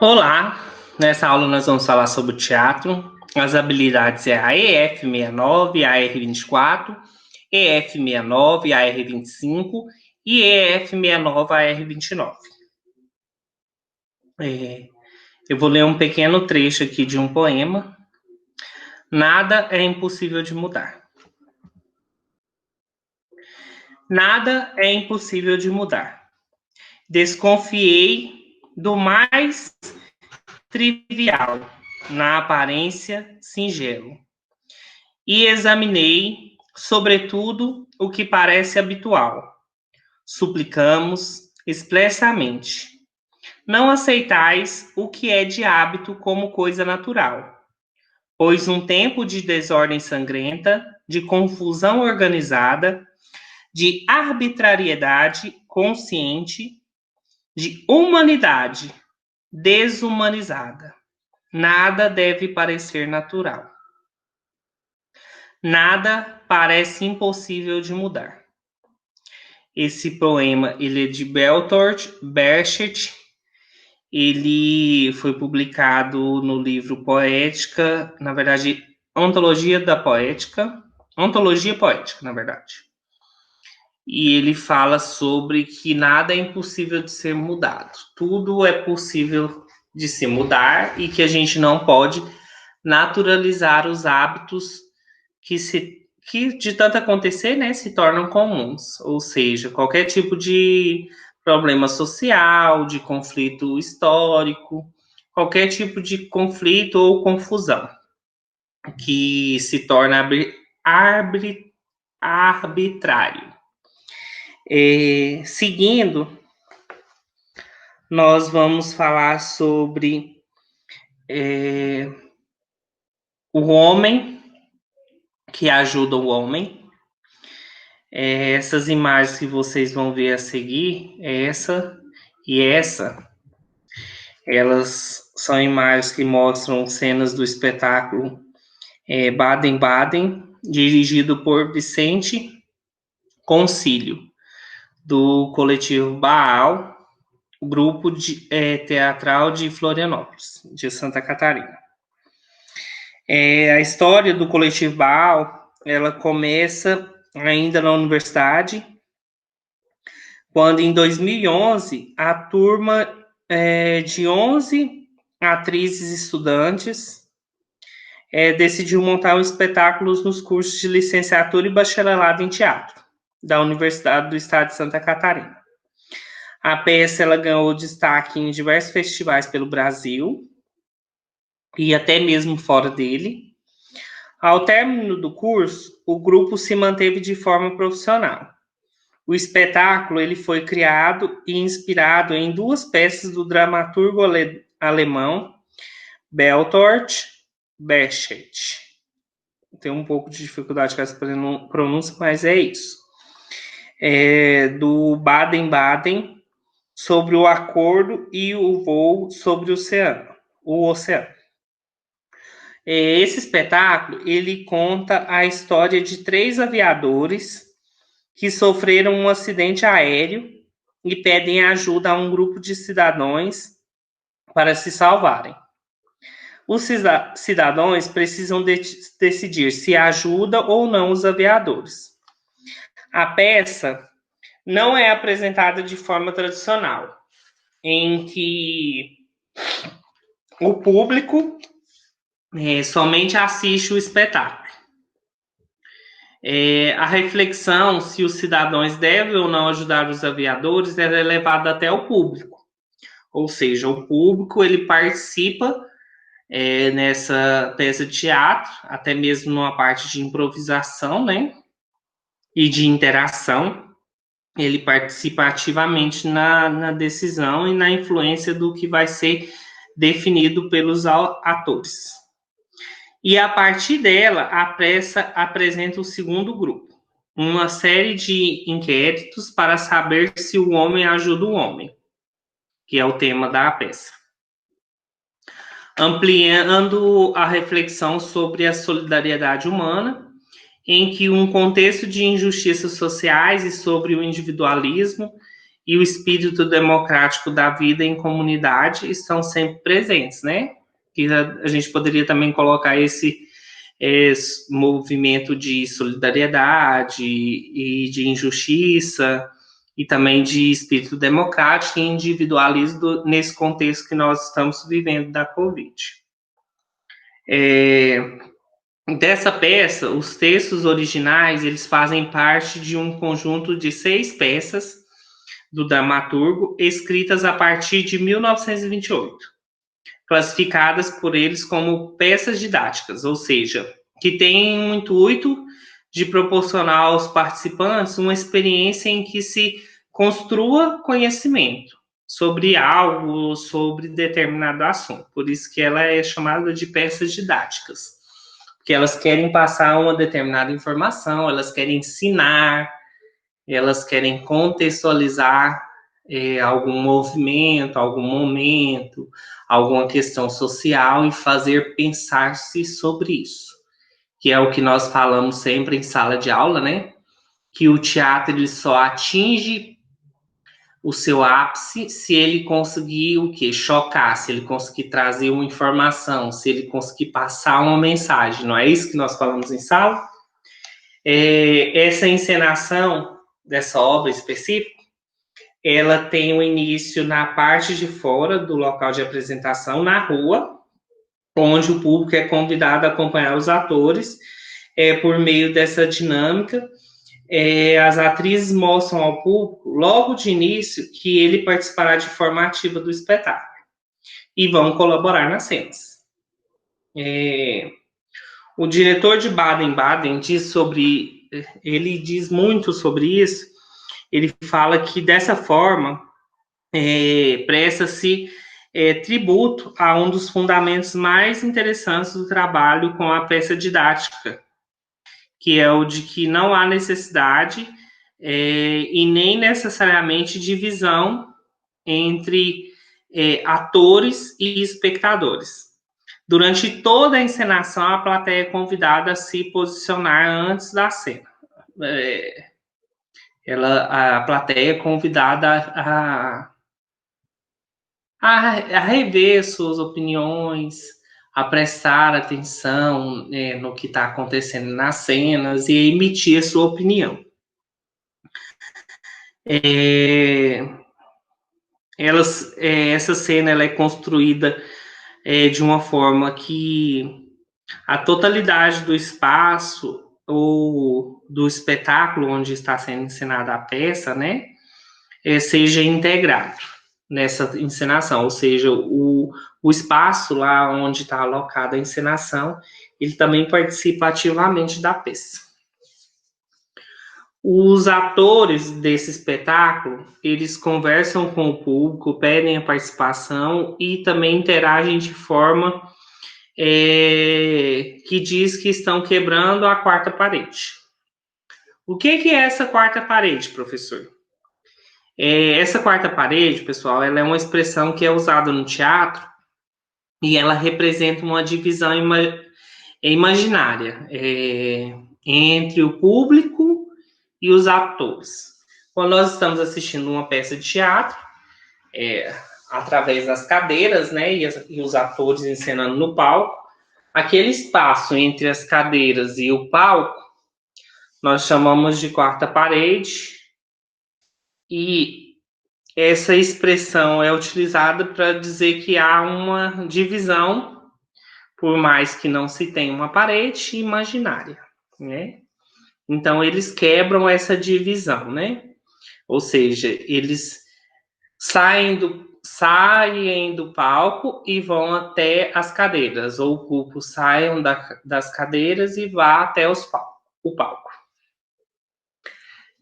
Olá, nessa aula nós vamos falar sobre o teatro. As habilidades é a EF69, a R24, EF69, a R25 e EF69, a R29. Eu vou ler um pequeno trecho aqui de um poema. Nada é impossível de mudar. Nada é impossível de mudar. Desconfiei do mais trivial, na aparência singelo, e examinei, sobretudo, o que parece habitual. Suplicamos expressamente: não aceitais o que é de hábito como coisa natural, pois um tempo de desordem sangrenta, de confusão organizada, de arbitrariedade consciente, de humanidade desumanizada. Nada deve parecer natural. Nada parece impossível de mudar. Esse poema ele é de Bertolt Brecht. Ele foi publicado no livro Poética, na verdade, Ontologia Poética, na verdade. E ele fala sobre que nada é impossível de ser mudado. Tudo é possível de se mudar e que a gente não pode naturalizar os hábitos que de tanto acontecer, né, se tornam comuns. Ou seja, qualquer tipo de problema social, de conflito histórico, qualquer tipo de conflito ou confusão que se torna arbitrário. Seguindo, nós vamos falar sobre o homem que ajuda o homem. Essas imagens que vocês vão ver a seguir, essa e essa, elas são imagens que mostram cenas do espetáculo Baden-Baden, dirigido por Vicente Concílio, do coletivo Baal, grupo teatral de Florianópolis, de Santa Catarina. A história do coletivo Baal, ela começa ainda na universidade, quando em 2011 a turma de 11 atrizes estudantes decidiu montar um espetáculo nos cursos de licenciatura e bacharelado em teatro da Universidade do Estado de Santa Catarina. A peça ela ganhou destaque em diversos festivais pelo Brasil e até mesmo fora dele. Ao término do curso, o grupo se manteve de forma profissional. O espetáculo ele foi criado e inspirado em duas peças do dramaturgo alemão Bertolt Brecht. Tenho um pouco de dificuldade com essa pronúncia, mas é isso. Do Baden-Baden, sobre o acordo e o voo sobre o oceano. Esse espetáculo ele conta a história de 3 aviadores que sofreram um acidente aéreo e pedem ajuda a um grupo de cidadãos para se salvarem. Os cidadãos precisam decidir se ajuda ou não os aviadores. A peça não é apresentada de forma tradicional, em que o público somente assiste o espetáculo. A reflexão se os cidadãos devem ou não ajudar os aviadores é levada até o público. Ou seja, o público ele participa nessa peça de teatro, até mesmo numa parte de improvisação, né? E de interação. Ele participa ativamente na decisão e na influência do que vai ser definido pelos atores. E a partir dela, a peça apresenta o segundo grupo, uma série de inquéritos para saber se o homem ajuda o homem, que é o tema da peça. Ampliando a reflexão sobre a solidariedade humana, em que um contexto de injustiças sociais e sobre o individualismo e o espírito democrático da vida em comunidade estão sempre presentes, né? E a gente poderia também colocar esse movimento de solidariedade e de injustiça, e também de espírito democrático e individualismo nesse contexto que nós estamos vivendo da Covid. Dessa peça, os textos originais, eles fazem parte de um conjunto de 6 peças do dramaturgo, escritas a partir de 1928, classificadas por eles como peças didáticas, ou seja, que têm um intuito de proporcionar aos participantes uma experiência em que se construa conhecimento sobre algo, sobre determinado assunto. Por isso que ela é chamada de peças didáticas, porque elas querem passar uma determinada informação, elas querem ensinar, elas querem contextualizar algum movimento, algum momento, alguma questão social e fazer pensar-se sobre isso, que é o que nós falamos sempre em sala de aula, né? Que o teatro ele só atinge o seu ápice se ele conseguir o quê? Chocar, se ele conseguir trazer uma informação, se ele conseguir passar uma mensagem. Não é isso que nós falamos em sala? Essa encenação dessa obra específica, ela tem um início na parte de fora do local de apresentação, na rua, onde o público é convidado a acompanhar os atores por meio dessa dinâmica. As atrizes mostram ao público, logo de início, que ele participará de forma ativa do espetáculo e vão colaborar nas cenas. O diretor de Baden-Baden ele diz muito sobre isso. Ele fala que dessa forma presta-se tributo a um dos fundamentos mais interessantes do trabalho com a peça didática, que é o de que não há necessidade e nem necessariamente divisão entre atores e espectadores. Durante toda a encenação, a plateia é convidada a se posicionar antes da cena. A plateia é convidada a rever suas opiniões, a prestar atenção no que está acontecendo nas cenas e emitir a sua opinião. Essa cena ela é construída de uma forma que a totalidade do espaço ou do espetáculo onde está sendo encenada a peça, né, seja integrado nessa encenação, ou seja, o espaço lá onde está alocada a encenação, ele também participa ativamente da peça. Os atores desse espetáculo, eles conversam com o público, pedem a participação e também interagem de forma que diz que estão quebrando a quarta parede. O que é essa quarta parede, professor? Essa quarta parede, pessoal, ela é uma expressão que é usada no teatro e ela representa uma divisão imaginária entre o público e os atores. Quando nós estamos assistindo uma peça de teatro, através das cadeiras, né, e os atores encenando no palco, aquele espaço entre as cadeiras e o palco, nós chamamos de quarta parede, e essa expressão é utilizada para dizer que há uma divisão, por mais que não se tenha uma parede imaginária, né? Então, eles quebram essa divisão, né? Ou seja, eles saem do palco e vão até as cadeiras, ou o público saiam das cadeiras e vá até o palco.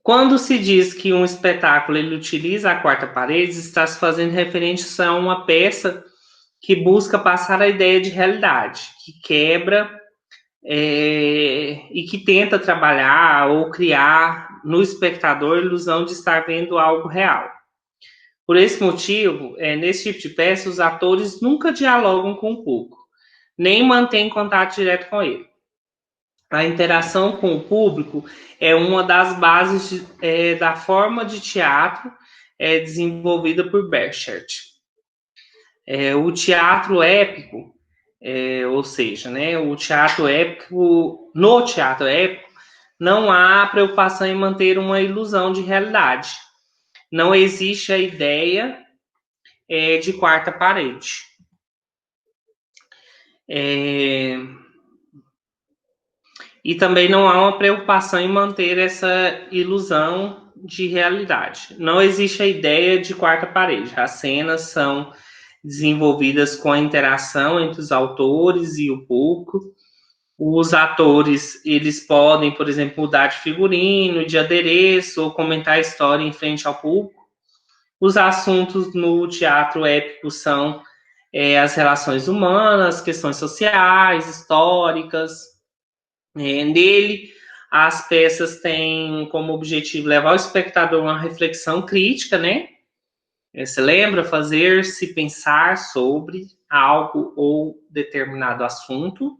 Quando se diz que um espetáculo ele utiliza a quarta parede, está se fazendo referência a uma peça que busca passar a ideia de realidade, que quebra e que tenta trabalhar ou criar no espectador a ilusão de estar vendo algo real. Por esse motivo, nesse tipo de peça, os atores nunca dialogam com o público, nem mantêm contato direto com ele. A interação com o público é uma das bases da forma de teatro é desenvolvida por Berchert. O teatro épico, ou seja, né, no teatro épico, não há preocupação em manter uma ilusão de realidade. Não existe a ideia de quarta parede. E também não há uma preocupação em manter essa ilusão de realidade. Não existe a ideia de quarta parede. As cenas são desenvolvidas com a interação entre os autores e o público. Os atores, eles podem, por exemplo, mudar de figurino, de adereço, ou comentar a história em frente ao público. Os assuntos no teatro épico são as relações humanas, questões sociais, históricas. Nele, as peças têm como objetivo levar o espectador a uma reflexão crítica, né? Você lembra? Fazer-se pensar sobre algo ou determinado assunto,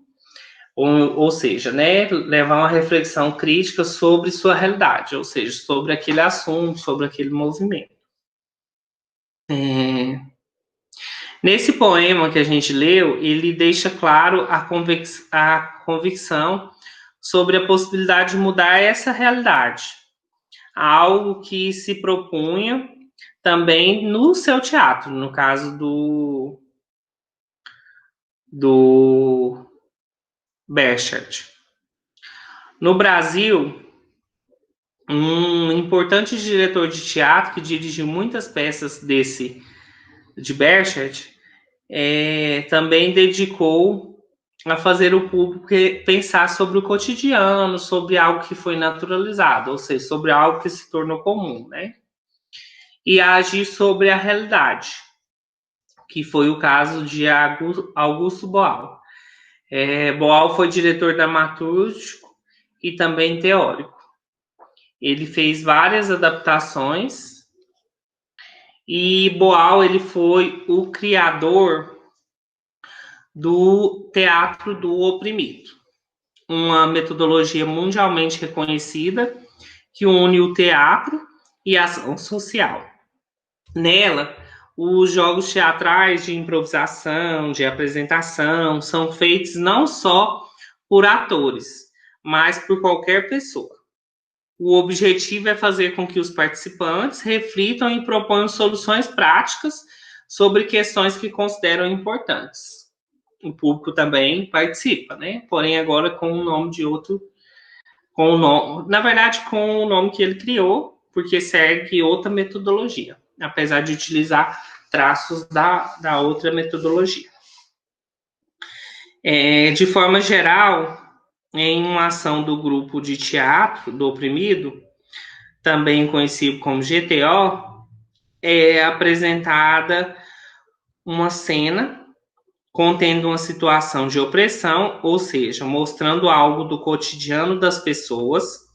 ou seja, né? Levar uma reflexão crítica sobre sua realidade, ou seja, sobre aquele assunto, sobre aquele movimento. Nesse poema que a gente leu, ele deixa claro a convicção sobre a possibilidade de mudar essa realidade. Algo que se propunha também no seu teatro, no caso do Berchert. No Brasil, um importante diretor de teatro que dirigiu muitas peças de Berchert também dedicou a fazer o público pensar sobre o cotidiano, sobre algo que foi naturalizado, ou seja, sobre algo que se tornou comum, né? E agir sobre a realidade, que foi o caso de Augusto Boal. Boal foi diretor dramatúrgico e também teórico. Ele fez várias adaptações e Boal ele foi o criador do teatro do oprimido, uma metodologia mundialmente reconhecida que une o teatro e a ação social. Nela, os jogos teatrais de improvisação, de apresentação, são feitos não só por atores, mas por qualquer pessoa. O objetivo é fazer com que os participantes reflitam e proponham soluções práticas sobre questões que consideram importantes. O público também participa, né? Porém, agora com o nome de outro, na verdade, com o nome que ele criou, porque segue outra metodologia, apesar de utilizar traços da outra metodologia. De forma geral, em uma ação do grupo de teatro do oprimido, também conhecido como GTO, é apresentada uma cena contendo uma situação de opressão, ou seja, mostrando algo do cotidiano das pessoas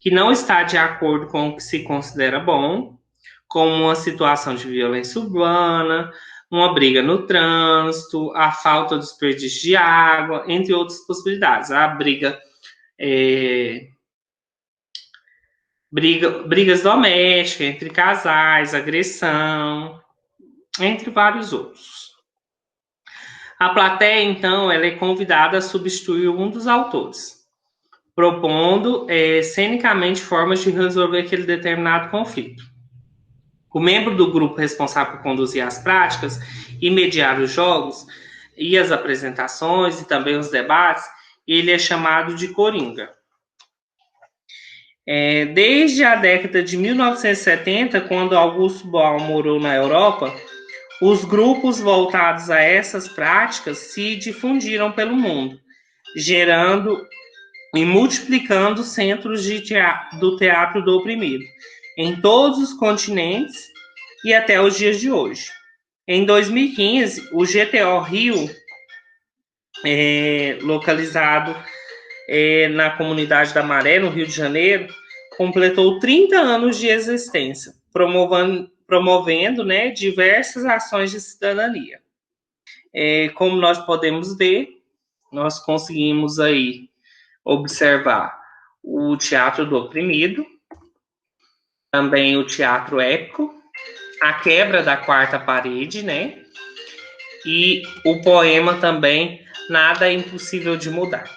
que não está de acordo com o que se considera bom, como uma situação de violência urbana, uma briga no trânsito, a falta de desperdício de água, entre outras possibilidades. A brigas domésticas entre casais, agressão, entre vários outros. A plateia, então, ela é convidada a substituir um dos autores, propondo cenicamente formas de resolver aquele determinado conflito. O membro do grupo responsável por conduzir as práticas e mediar os jogos e as apresentações e também os debates, ele é chamado de coringa. Desde a década de 1970, quando Augusto Boal morou na Europa, os grupos voltados a essas práticas se difundiram pelo mundo, gerando e multiplicando centros do teatro do oprimido em todos os continentes e até os dias de hoje. Em 2015, o GTO Rio, localizado na comunidade da Maré, no Rio de Janeiro, completou 30 anos de existência, promovendo né, diversas ações de cidadania. Como nós podemos ver, nós conseguimos aí observar o teatro do oprimido, também o teatro épico, a quebra da quarta parede, né? E o poema também, Nada é Impossível de Mudar.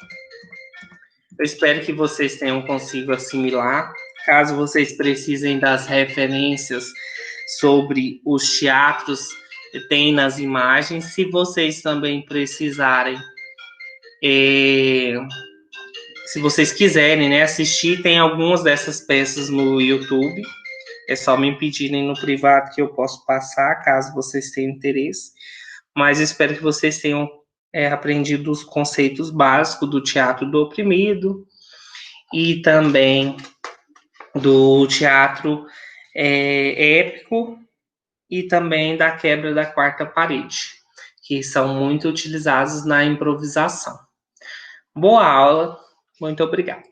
Eu espero que vocês tenham conseguido assimilar. Caso vocês precisem das referências sobre os teatros, tem nas imagens. Se vocês também precisarem, se vocês quiserem, né, assistir, tem algumas dessas peças no YouTube. É só me pedirem no privado que eu posso passar, caso vocês tenham interesse. Mas espero que vocês tenham aprendido os conceitos básicos do teatro do oprimido e também do teatro épico e também da quebra da quarta parede, que são muito utilizados na improvisação. Boa aula, muito obrigado.